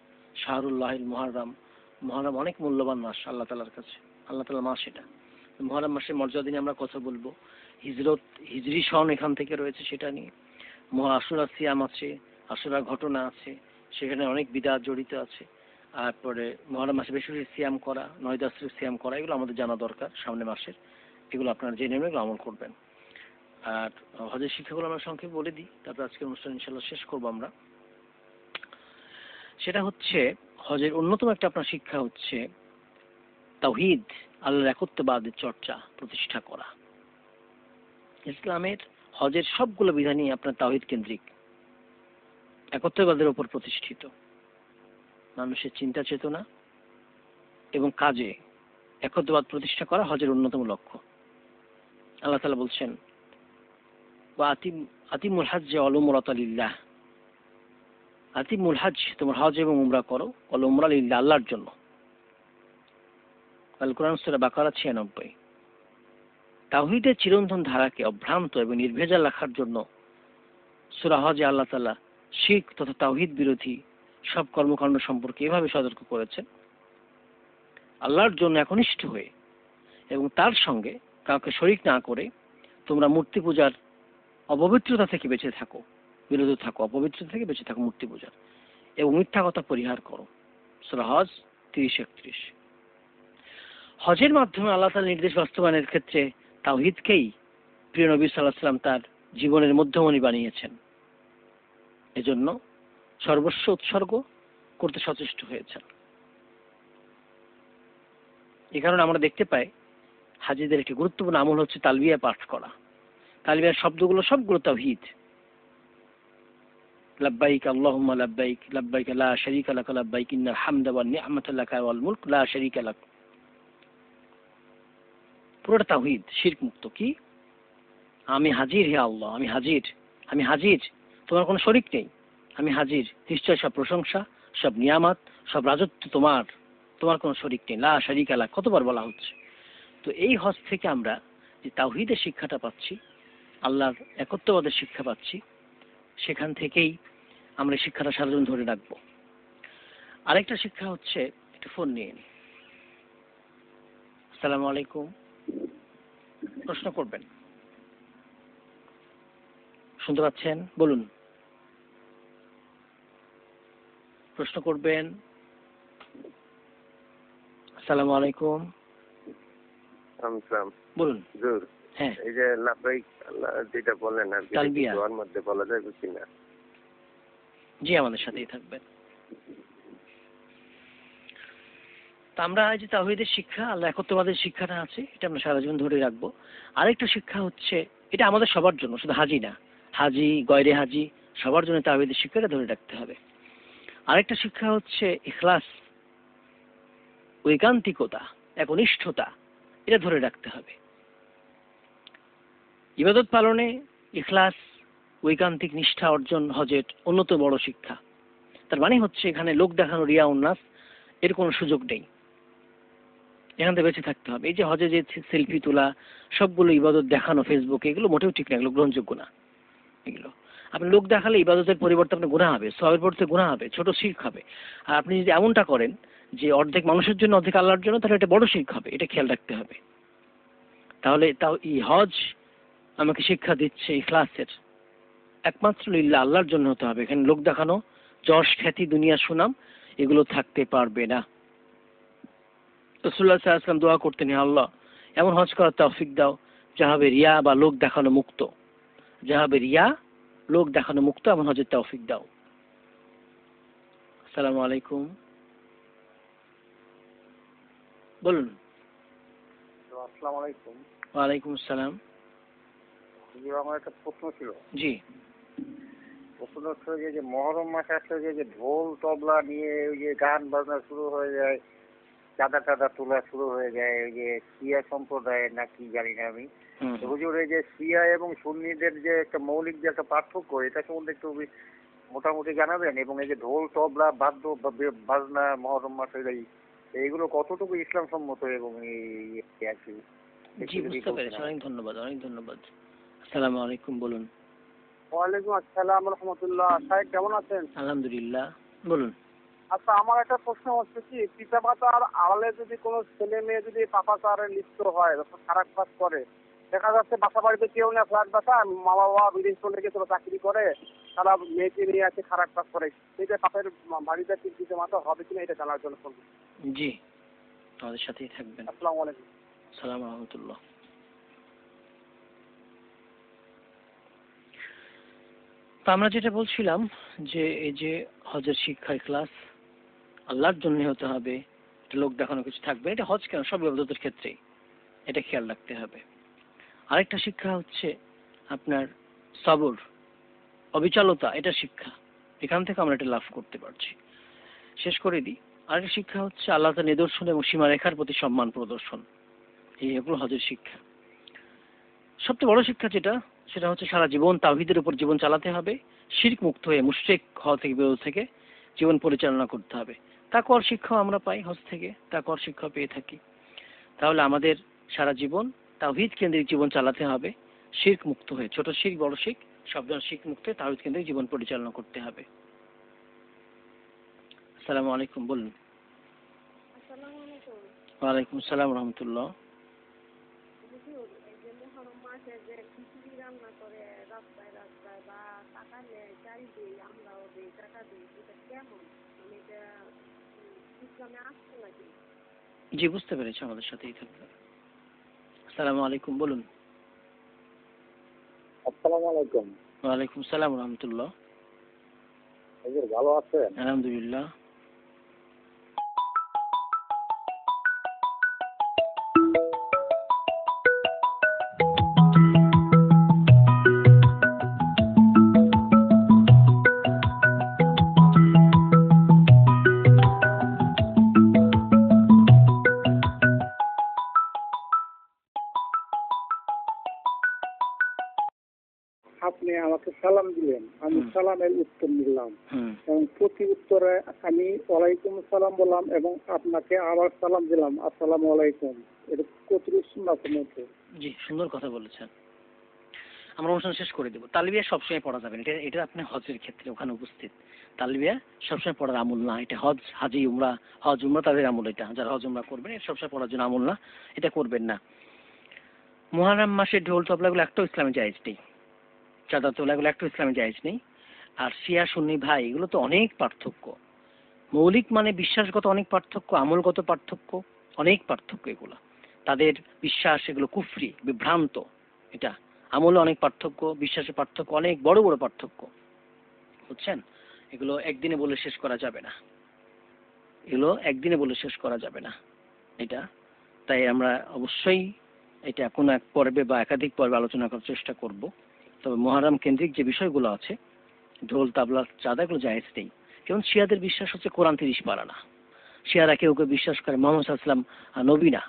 শাহরুল্লাহিল মুহররম। মুহররম অনেক মূল্যবান মাস আল্লাহ তাআলার কাছে, আল্লাহ তাআলার মাস এটা। মুহররম মাসের মর্যাদা নিয়ে আমরা কথা বলবো। হিজরি সন এখান থেকে রয়েছে, সেটা নিয়ে। আশুরা সিয়াম আছে, আশুরা ঘটনা আছে, সেখানে অনেক বিদআত জড়িত আছে। তারপরে মুহররম মাসে বেশি বেশি সিয়াম করা, 9-10 সিয়াম করা, এগুলো আমাদের জানা দরকার সামনে মাসের। এগুলো আপনারা জেনে নেবেন, আমল করবেন। আর হজের শিক্ষাগুলো আমরা সংক্ষেপে বলে দিই, তারপর আজকের অনুষ্ঠান ইনশাআল্লাহ শেষ করবো আমরা। সেটা হচ্ছে হজের অন্যতম একটা আপনার শিক্ষা হচ্ছে তাওহীদ, আল্লাহর একত্ববাদের চর্চা প্রতিষ্ঠা করা। ইসলামের হজের সবগুলো বিধানই আপনার তাওহীদ কেন্দ্রিক, একত্ববাদের উপর প্রতিষ্ঠিত। মানুষের চিন্তা চেতনা এবং কাজে একত্ববাদ প্রতিষ্ঠা করা হজের অন্যতম লক্ষ্য। আল্লাহ তাআলা বলছেন, ওয়া আতিমুল হজ্জ ওয়াল উমরাতা লিল্লাহ, আতিমুল হজ্জ, তোমার হজ এবং উমরা করো, ওয়াল উমরা লিল্লাহ, আল্লাহর জন্য। আল কোরআন সূরা বাকারা 96। তাওহীদের চিরন্তন ধারাকে অভ্রান্ত এবং নির্ভেজাল রাখার জন্য সূরা হজে আল্লাহ তাআলা শিরক তথা তাওহীদ বিরোধী সব কর্মকাণ্ড সম্পর্কে এভাবে সতর্ক করেছেন, আল্লাহর জন্য একনিষ্ঠ হয়ে এবং তার সঙ্গে কাউকে শরীক না করে তোমরা মূর্তি পূজার অপবিত্রতা থেকে বেঁচে থাকো, বিরত থাকো, অপবিত্রতা থেকে বেঁচে থাকো মূর্তি পূজার, এবং মিথ্যা কথা পরিহার করো। সূরা হজ 30-31। হজের মাধ্যমে আল্লাহ তাআলার নির্দেশ বাস্তবায়নের ক্ষেত্রে তাওহীদকেই প্রিয় নবী সাল্লাল্লাহু আলাইহি ওয়াসাল্লাম তার জীবনের মধ্যমণি বানিয়েছেন। এজন্য সর্বস্ব উৎসর্গ করতে সচেষ্ট হয়েছেন। এই কারণে আমরা দেখতে পাই হাজীদের একটি গুরুত্বপূর্ণ আমল হচ্ছে তালবিয়া পাঠ করা। তালবিয়ার শব্দগুলো সবগুলো তাওহীদ। লাব্বাইক আল্লাহুম্মা লাব্বাইক, লাব্বাইক লা শারীকা লাক লাব্বাইক, ইন্নাল হামদা ওয়ান নি'মাতা লাকা ওয়াল মুলক লা শারীকা লাক। পুরোটা তাওহীদ, শিরক মুক্ত। কি? আমি হাজির হে আল্লাহ, আমি হাজির, আমি হাজির, তোমার কোনো শরীক নেই, আমি হাজির, নিশ্চয় সব প্রশংসা, সব নিয়ামত, সব রাজত্ব তোমার, তোমার কোনো শরীক নেই, লা শারীকা লাক, কতবার বলা হচ্ছে। তো এই হজ থেকে আমরা যে তাওহীদের শিক্ষাটা পাচ্ছি, আল্লাহর একত্ববাদের শিক্ষা পাচ্ছি, সেখান থেকেই আমরা শিক্ষাটা সারা জীবন ধরে রাখবো। আরেকটা শিক্ষা হচ্ছে, একটু ফোন নিয়ে নিই। আসসালামু আলাইকুম। প্রশ্ন করবেন? শুনতে পাচ্ছেন? বলুন, প্রশ্ন করবেন। আসসালামু আলাইকুম। বলুন। হ্যাঁ, এই যে লাব্বাইক আল্লাহ যেটা বললেন আর কি, তালবিয়া দোয়ার মধ্যে বলা যাবে কিনা? জি, আমাদের সাথেই থাকবেন। তা আমরা এই যে তাওহীদের শিক্ষা, আল্লাহ একত্ববাদের শিক্ষাটা আছে, এটা আমরা সারা জীবন ধরে রাখবো। আরেকটা শিক্ষা হচ্ছে, এটা আমাদের সবার জন্য, শুধু হাজি না, হাজি গয়রে হাজি সবার জন্য তাওহীদের শিক্ষাটা ধরে রাখতে হবে। আরেকটা শিক্ষা হচ্ছে ইখলাস, ঐকান্তিকতা, একনিষ্ঠতা, এটা ধরে রাখতে হবে। ইবাদত পালনে ইখলাস, ঐকান্তিক নিষ্ঠা অর্জন হজের অন্যতম বড় শিক্ষা। তার মানে হচ্ছে এখানে লোক দেখানো, রিয়া উন্নাস, এর কোনো সুযোগ নেই, এখান থেকে বেঁচে থাকতে হবে। এই যে হজে যে সেলফি তোলা, সবগুলো ইবাদত দেখানো ফেসবুকে, এগুলো মোটেও ঠিক না, এগুলো গ্রহণযোগ্য না। এগুলো আপনি লোক দেখালে ইবাদতের পরিবর্তে আপনার গুনাহ হবে, সওয়াবের পরিবর্তে গুনাহ হবে, ছোট শিরক হবে। আর আপনি যদি এমনটা করেন যে অর্ধেক মানুষের জন্য অর্ধেক আল্লাহর জন্য, তাহলে এটা বড় শিরক হবে, এটা খেয়াল রাখতে হবে। তাহলে তাও এই হজ আমাকে শিক্ষা দিচ্ছে ইখলাসের, একমাত্র লিল্লাহ, আল্লাহর জন্য হতে হবে। এখানে লোক দেখানো, যশ খ্যাতি, দুনিয়া সুনাম, এগুলো থাকতে পারবে না। রাসূলুল্লাহ সাল্লাল্লাহু আলাইহি ওয়াসাল্লাম দোয়া করতেন, হে আল্লাহ এমন হজ করার তৌফিক দাও যাহাবে রিয়া বা লোক দেখানো মুক্ত, যাহাবে রিয়া লোক দেখানো মুক্ত, এমন হজের তৌফিক দাও। আসসালামু আলাইকুম। বলুন। আসসালামু আলাইকুম। ওয়ালাইকুম আসসালাম। আমার একটা প্রশ্ন ছিল। জি। প্রশ্ন হচ্ছে যে মহরম মাসে আসলে যে ঢোল তবলা নিয়ে ওই যে গান বাজনা শুরু হয়ে যায়, চাঁদা টাদা তোলা শুরু হয়ে যায়, ওই যে শিয়া সম্প্রদায়ের নাকি জানি না আমি। হুজুর, এই যে শিয়া এবং সুন্নিদের যে একটা মৌলিক যে একটা পার্থক্য, এটা সম্বন্ধে একটু মোটামুটি জানাবেন। এবং এই যে ঢোল তবলা বাদ্য বাজনা মহরম মাসে এইগুলো কতটুকু ইসলাম সম্মত এবং আর কি। জি, বুঝতে পেরেছি। অনেক ধন্যবাদ, অনেক ধন্যবাদ। আসসালামু আলাইকুম। বলুন। ওয়ালাইকুম আসসালাম রহমতুল্লাহ। সাহেব কেমন আছেন? আলহামদুলিল্লাহ। বলুন। আচ্ছা, আমার একটা প্রশ্ন হচ্ছে কি, পিতামাতার আড়ালে যদি কোনো ছেলে মেয়ে যদি পাপাচারে লিপ্ত হয়, খারাপ কাজ করে, দেখা যাচ্ছে বাসা বাড়িতে কেউ না, ফ্ল্যাট বাসা, মা বাবা বিদেশ চলে গেছে, চাকরি করে, তারা মেয়েকে নিয়ে আসে খারাপ কাজ করে, সেটা পাপের বাড়িতে কি পিতামাতা হবে কিনা, এটা জানার জন্য ফোন। জি, আমাদের সাথেই থাকবেন। আসসালামু আলাইকুম। আসসালামু রাহমাতুল্লাহ। তো আমরা যেটা বলছিলাম যে এই যে হজের শিক্ষা, ইখলাস, আল্লাহর জন্য হতে হবে, একটা লোক দেখানো কিছু থাকবে, এটা হজ কেন সব ইবাদতের ক্ষেত্রেই, এটা খেয়াল রাখতে হবে। আরেকটা শিক্ষা হচ্ছে আপনার সবর, অবিচলতা, এটা শিক্ষা, এখান থেকে আমরা এটা লাভ করতে পারছি। শেষ করে দিই, আরেকটা শিক্ষা হচ্ছে আল্লাহ তাআলার নিদর্শন এবং সীমারেখার প্রতি সম্মান প্রদর্শন, এগুলো হজের শিক্ষা। সবচেয়ে বড় শিক্ষা যেটা, সেটা হচ্ছে সারা জীবন তাওহীদের উপর জীবন চালাতে হবে, শিরক মুক্ত হয়ে মুশরিক হওয়া থেকে বিরত থেকে জীবন পরিচালনা করতে হবে। তাকওয়ার শিক্ষাও আমরা পাই হজ থেকে, তাকওয়ার শিক্ষা পেয়ে থাকি। তাহলে আমাদের সারা জীবন তাওহীদ কেন্দ্রিক জীবন চালাতে হবে, শিরক মুক্ত হয়ে, ছোট শিরক বড় শিরক সব ধরনের শিরক মুক্ত হয়ে তাওহীদ কেন্দ্রিক জীবন পরিচালনা করতে হবে। আসসালামু আলাইকুম, বলুন। আসসালামু আলাইকুম। ওয়ালাইকুম আসসালাম ওয়া রাহমাতুল্লাহ। হুজুর, এই যে মুহররম মাসে যে খিচুড়ি রান্না করে রাস্তায় রাস্তায় বা টাকা নেয়, চাই দিই, আমরাও দিই, টাকা দিই, এটা কেমন? মানে এটা ইসলামে আসছে নাকি? জি, বুঝতে পেরেছি, আমাদের সাথেই থাকবেন। আসসালামু আলাইকুম, বলুন। আসসালামু আলাইকুম। ওয়ালাইকুম আসসালাম ওয়া রাহমাতুল্লাহ। হুজুর ভালো আছেন? আলহামদুলিল্লাহ। আপনি আমাকে সালাম দিলেন, আমি সালামের উত্তর নিলাম এবং প্রতি উত্তরে আমি ওয়ালাইকুম সালাম বললাম এবং আপনাকে আবার সালাম দিলাম, আসসালামু আলাইকুম। এটা কতটুকু সুন্নাতের মধ্যে? জি, সুন্দর কথা বলেছেন। আমরা অনুষ্ঠান শেষ করে দেব। তালবিয়া সবসময় পড়া যাবে না, এটা আপনি হজের ক্ষেত্রে ওখানে উপস্থিত। তালবিয়া সবসময় পড়ার আমল না, এটা হজ, হাজি, উমরা, হজ উমরা তাদের আমল, এটা যারা হজ উমরা করবেন এটা সবসময় পড়ার জন্য আমল না, এটা করবেন না। মুহররম মাসে ঢোল তবলাগুলো একটাও ইসলামে জায়েজ নেই, চাঁদা তোলাগুলো একটাও ইসলামে জায়েজ নেই। আর শিয়া সুন্নি ভাই, এগুলো তো অনেক পার্থক্য, মৌলিক মানে বিশ্বাসগত অনেক পার্থক্য, আমলগত পার্থক্য অনেক পার্থক্য। এগুলো তাদের বিশ্বাস, এগুলো কুফরি, বিভ্রান্ত। এটা আমলে অনেক পার্থক্য, বিশ্বাসের পার্থক্য অনেক বড় বড় পার্থক্য, বুঝছেন? এগুলো একদিনে বলে শেষ করা যাবে না, এগুলো একদিনে বলে শেষ করা যাবে না এটা। তাই আমরা অবশ্যই এটা কোনো এক পর্বে বা একাধিক পর্বে আলোচনা করার চেষ্টা করব। তবে মুহররম কেন্দ্রিক যে বিষয়গুলো আছে, ঢোল তাবলা চাঁদা, এগুলো জায়েজ নেই। যেমন শিয়াদের বিশ্বাস হচ্ছে কোরআন 30 পারা না। শিয়ারা কেউ কেউ বিশ্বাস করে মোহাম্মদ সাল্লাল্লাহু আলাইহি ওয়াসাল্লাম নবী না,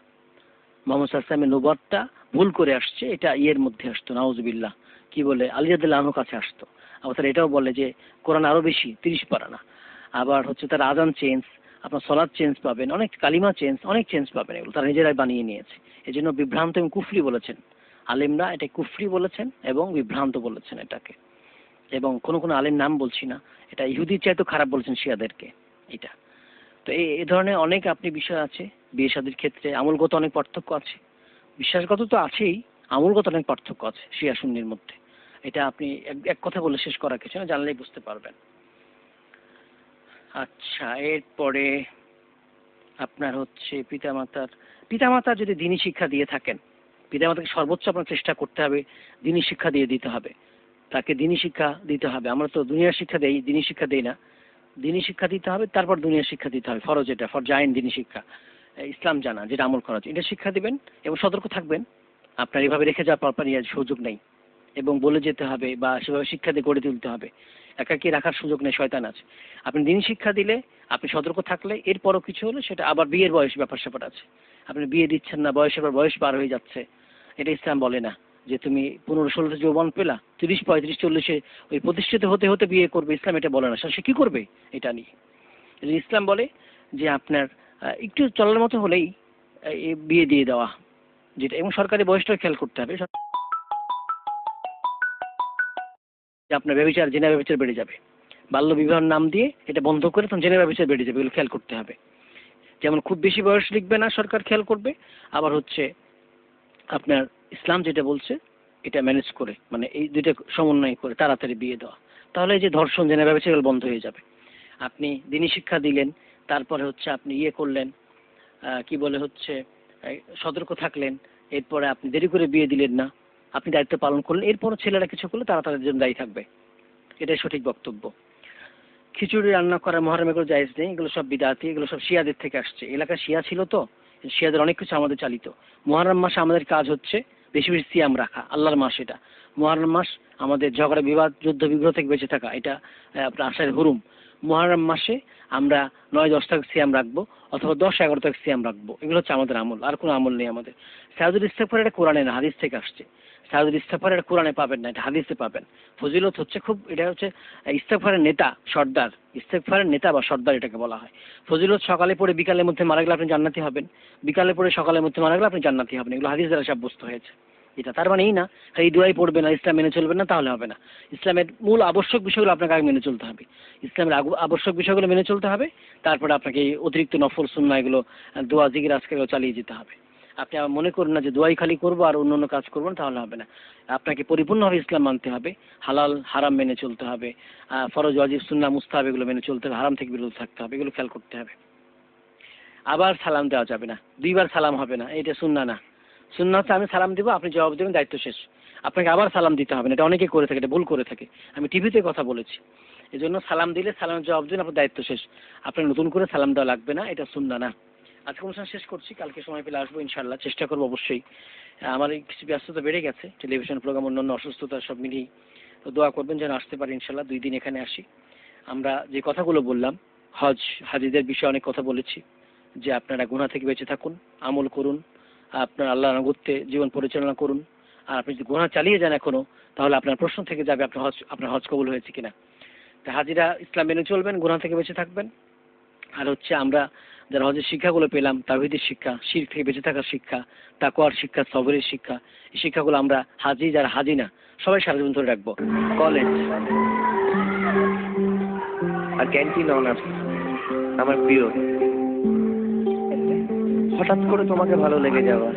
মোহাম্মদ সাল্লাল্লাহু আলাইহি ওয়াসাল্লামের নবুয়তটা ভুল করে আসছে, এটা ইয়ের মধ্যে আসতো, নাউজুবিল্লাহ, কি বলে, আলী রাদিয়াল্লাহু আনহুর কাছে আসতো। আবার তারা এটাও বলে যে কোরআন আরো বেশি, 30 পারা না। আবার হচ্ছে তার আজান চেঞ্জ, আপনার সলাৎ চেঞ্জ পাবেন, অনেক কালিমা চেঞ্জ, অনেক চেঞ্জ পাবেন, এগুলো তারা নিজেরাই বানিয়ে নিয়েছে। এই জন্য বিভ্রান্ত এবং কুফরি বলেছেন আলেমরা, এটা কুফরি বলেছেন এবং বিভ্রান্ত বলেছেন এটাকে। এবং কোনো কোনো আলেম, নাম বলছি না, এটা ইহুদির চাইতে খারাপ বলেছেন শিয়াদেরকে এটা। তো এই ধরনের অনেক আপনি বিষয় আছে। বিয়ে শাদীর ক্ষেত্রে আমলগত অনেক পার্থক্য আছে, বিশ্বাসগত তো আছেই, আমলগত অনেক পার্থক্য আছে শিয়া সুন্নির মধ্যে। এটা আপনি এক কথা বলে শেষ করা কিছু না, জানলেই বুঝতে পারবেন। আচ্ছা, এরপরে আপনার হচ্ছে পিতামাতা যদি দ্বীনি শিক্ষা দিয়ে থাকেন, পিতামাতাকে সর্বোচ্চ আপনার চেষ্টা করতে হবে, দ্বীনি শিক্ষা দিয়ে দিতে হবে, তাকে দ্বীনি শিক্ষা দিতে হবে। আমরা তো দুনিয়ার শিক্ষা দেই, দ্বীনি শিক্ষা দেই না। দ্বীনি শিক্ষা দিতে হবে, তারপর দুনিয়ার শিক্ষা দিতে হবে। ফরজ, এটা ফরজ আইন, দ্বীনি শিক্ষা, ইসলাম জানা, যেটা আমল করা যায়, এটা শিক্ষা দিবেন এবং সতর্ক থাকবেন। আপনার এভাবে রেখে যাওয়ার পরপরই সুযোগ নেই এবং বলে যেতে হবে বা সেভাবে শিক্ষা দিয়ে গড়ে তুলতে হবে। একাকি রাখার সুযোগ নেই, শয়তান আছে। আপনি দ্বীনি শিক্ষা দিলে, আপনি সতর্ক থাকলে, এরপরও কিছু হলে সেটা আবার বিয়ের বয়স ব্যাপার স্যাপার আছে। আপনি বিয়ে দিচ্ছেন না, বয়সের পর বয়স পার হয়ে যাচ্ছে, এটা ইসলাম বলে না যে তুমি 15-16 যৌবন পেলা, 30-35-40 ওই প্রতিষ্ঠিত হতে হতে বিয়ে করবে, ইসলাম এটা বলে না। সে কি করবে এটা নিয়ে? ইসলাম বলে যে আপনার একটু চলার মতো হলেই বিয়ে দিয়ে দেওয়া, যেটা, এবং সরকারি বয়সটা খেয়াল করতে হবে। আপনার ব্যভিচার, জেনা ব্যভিচার বেড়ে যাবে, বাল্য বিবাহের নাম দিয়ে এটা বন্ধ করে তখন জেনা ব্যভিচার বেড়ে যাবে, এগুলো খেয়াল করতে হবে। যেমন খুব বেশি বয়স লিখবে না, সরকার খেয়াল করবে। আবার হচ্ছে আপনার ইসলাম যেটা বলছে এটা ম্যানেজ করে, মানে এই দুইটা সমন্বয় করে তাড়াতাড়ি বিয়ে দেওয়া, তাহলে এই যে ধর্ষণ, জেনা ব্যভিচার, এগুলো বন্ধ হয়ে যাবে। আপনি দ্বীনি শিক্ষা দিলেন, তারপরে হচ্ছে আপনি ইয়ে করলেন, কি বলে হচ্ছে সতর্ক থাকলেন, এরপরে আপনি দেরি করে বিয়ে দিলেন না, আপনি দায়িত্ব পালন করলেন, এরপরে ছেলেরা কিছু করলে তারা তাদের জন্য দায়ী থাকবে, এটাই সঠিক বক্তব্য। খিচুড়ি রান্না করা মহরমে এগুলো জায়েজ নেই, এগুলো সব বিদাতি, এগুলো সব শিয়াদের থেকে আসছে। এলাকা শিয়া ছিল তো, শিয়াদের অনেক কিছু আমাদের চালিত। মহরম মাসে আমাদের কাজ হচ্ছে বেশি বেশি সিয়াম রাখা, আল্লাহর মাস এটা। মহরম মাস আমাদের ঝগড়া বিবাদ যুদ্ধ বিগ্রহ থেকে বেঁচে থাকা, এটা আপনার আশার হুরুম। মহরম মাসে আমরা 9-10 তারিখ সিয়াম রাখবো অথবা 10-11 তারিখ সিয়াম রাখবো, এগুলো হচ্ছে আমাদের আমল, আর কোনো আমল নেই আমাদের। সাইদুল ইস্তেগফার এটা কোরআনে না, হাদিস থেকে আসছে। সাইদুল ইস্তেগফার এটা কোরআনে পাবেন না, এটা হাদিসে পাবেন। ফজিলত হচ্ছে খুব, এটা হচ্ছে ইস্তেগফারের নেতা, সর্দার, ইস্তেগফারের নেতা বা সর্দার এটাকে বলা হয়। ফজিলত সকালে পড়ে বিকালের মধ্যে মারা গেলে আপনি জান্নাতি হবেন, বিকালে পড়ে সকালের মধ্যে মারা গেলে আপনি জান্নাতি হবেন, এগুলো হাদিস দ্বারা সাব্যস্ত হয়েছে। এটা তার মানে এই না এই দুয়াই পড়বেন না, ইসলাম মেনে চলবেন না, তাহলে হবে না। ইসলামের মূল আবশ্যক বিষয়গুলো আপনাকে আগে মেনে চলতে হবে, ইসলামের আবশ্যক বিষয়গুলো মেনে চলতে হবে, তারপরে আপনাকে এই অতিরিক্ত নফল সুন্নাহ এগুলো, দোয়া জিকির আজকাল চালিয়ে যেতে হবে। আপনি মনে করুন না যে দোয়াই খালি করবো আর অন্য অন্য কাজ করবো না, তাহলে হবে না। আপনাকে পরিপূর্ণভাবে ইসলাম মানতে হবে, হালাল হারাম মেনে চলতে হবে, ফরজ ওয়াজিব সুন্নাহ মুস্তাহাব এগুলো মেনে চলতে হবে, হারাম থেকে বিরত থাকতে হবে, এগুলো খেয়াল করতে হবে। আবার সালাম দেওয়া যাবে না, 2 বার সালাম হবে না, এটা সুন্নাহ না। সুন্নাহ হচ্ছে আমি সালাম দিব, আপনি জবাব দেবেন, দায়িত্ব শেষ। আপনাকে আবার সালাম দিতে হবে না, এটা অনেকে করে থাকে, এটা ভুল করে থাকে। আমি টিভিতে কথা বলেছি, এই জন্য সালাম দিলে সালামের জবাব দিন, আপনার দায়িত্ব শেষ। আপনার নতুন করে সালাম দেওয়া লাগবে না, এটা সুন্নাহ না। আজকে অনুষ্ঠান শেষ করছি, কালকে সময় পেলে আসবো ইনশাআল্লাহ, চেষ্টা করবো অবশ্যই। আমার এই কিছু ব্যস্ততা বেড়ে গেছে, টেলিভিশন প্রোগ্রাম, অন্যান্য অসুস্থতা সব মিলিয়ে, তো দোয়া করবেন যেন আসতে পারি ইনশাআল্লাহ। 2 দিন এখানে আসি। আমরা যে কথাগুলো বললাম, হাজিদের বিষয়ে অনেক কথা বলেছি, যে আপনারা গুনাহ থেকে বেঁচে থাকুন, আমল করুন, আপনার আল্লাহর আনুগত্যে জীবন পরিচালনা করুন। আর আপনি যদি গুনাহ চালিয়ে যান এখনো, তাহলে আপনার প্রশ্ন থেকে যাবে আপনার হজ কবুল হয়েছে কিনা। তা হাজিরা ইসলাম মেনে চলবেন, গুনাহ থেকে বেঁচে থাকবেন। আর হচ্ছে আমরা যারা হজের শিক্ষাগুলো পেলাম, তাওহীদের শিক্ষা, শিরক থেকে বেঁচে থাকার শিক্ষা, তাকওয়ার শিক্ষা, সবরের শিক্ষা, এই শিক্ষাগুলো আমরা হাজি যারা হাজি না সবাই সারা জীবন ধরে রাখবো। কলেজ আর ক্যান্টিন অনার্স আমার প্রিয়, হঠাৎ করে তোমাকে ভালো লেগে যাওয়া।